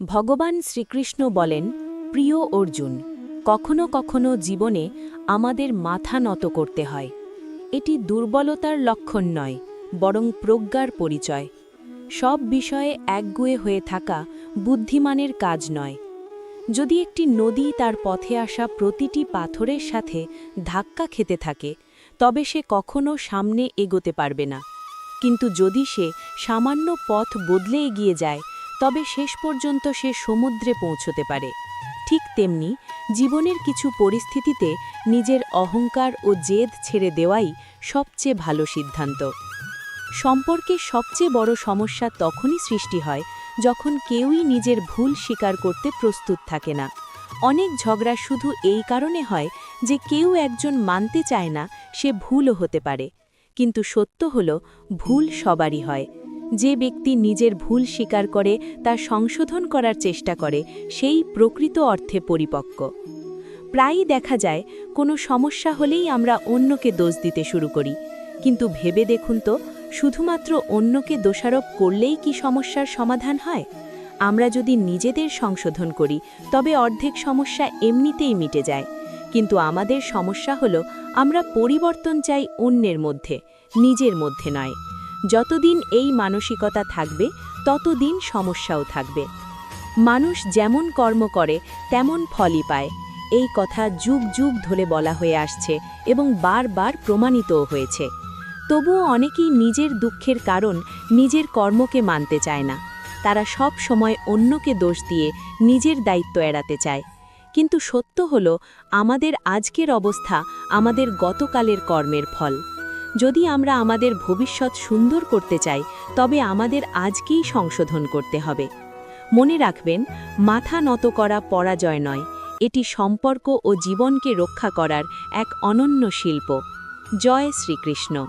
ভগবান শ্রীকৃষ্ণ বলেন, প্রিয় অর্জুন, কখনো কখনো জীবনে আমাদের মাথা নত করতে হয়। এটি দুর্বলতার লক্ষণ নয়, বরং প্রজ্ঞার পরিচয়। সব বিষয়ে একগুয়ে হয়ে থাকা বুদ্ধিমানের কাজ নয়। যদি একটি নদী তার পথে আসা প্রতিটি পাথরের সাথে ধাক্কা খেতে থাকে, তবে সে কখনো সামনে এগোতে পারবে না। কিন্তু যদি সে সামান্য পথ বদলে এগিয়ে যায়, তবে শেষ পর্যন্ত সে সমুদ্রে পৌঁছতে পারে। ঠিক তেমনি জীবনের কিছু পরিস্থিতিতে নিজের অহংকার ও জেদ ছেড়ে দেওয়াই সবচেয়ে ভালো সিদ্ধান্ত। সম্পর্কে সবচেয়ে বড় সমস্যা তখনই সৃষ্টি হয় যখন কেউই নিজের ভুল স্বীকার করতে প্রস্তুত থাকে না। অনেক ঝগড়া শুধু এই কারণে হয় যে কেউ একজন মানতে চায় না সে ভুলও হতে পারে। কিন্তু সত্য হলো, ভুল সবারই হয়। যে ব্যক্তি নিজের ভুল স্বীকার করে তা সংশোধন করার চেষ্টা করে, সেই প্রকৃত অর্থে পরিপক্ক। প্রায়ই দেখা যায়, কোনো সমস্যা হলেই আমরা অন্যকে দোষ দিতে শুরু করি। কিন্তু ভেবে দেখুন তো, শুধুমাত্র অন্যকে দোষারোপ করলেই কি সমস্যার সমাধান হয়? আমরা যদি নিজেদের সংশোধন করি, তবে অর্ধেক সমস্যা এমনিতেই মিটে যায়। কিন্তু আমাদের সমস্যা হলো, আমরা পরিবর্তন চাই অন্যের মধ্যে, নিজের মধ্যে নয়। যতদিন এই মানসিকতা থাকবে, ততদিন সমস্যাও থাকবে। মানুষ যেমন কর্ম করে তেমন ফলই পায়, এই কথা যুগ যুগ ধরে বলা হয়ে আসছে এবং বারবার প্রমাণিতও হয়েছে। তবুও অনেকেই নিজের দুঃখের কারণ নিজের কর্মকে মানতে চায় না। তারা সব সময় অন্যকে দোষ দিয়ে নিজের দায়িত্ব এড়াতে চায়। কিন্তু সত্য হলো, আমাদের আজকের অবস্থা আমাদের গতকালের কর্মের ফল। যদি আমরা আমাদের ভবিষ্যৎ সুন্দর করতে চাই, তবে আমাদের আজকেই সংশোধন করতে হবে। মনে রাখবেন, মাথা নত করা পরাজয় নয়, এটি সম্পর্ক ও জীবনকে রক্ষা করার এক অনন্য শিল্প। জয় শ্রীকৃষ্ণ।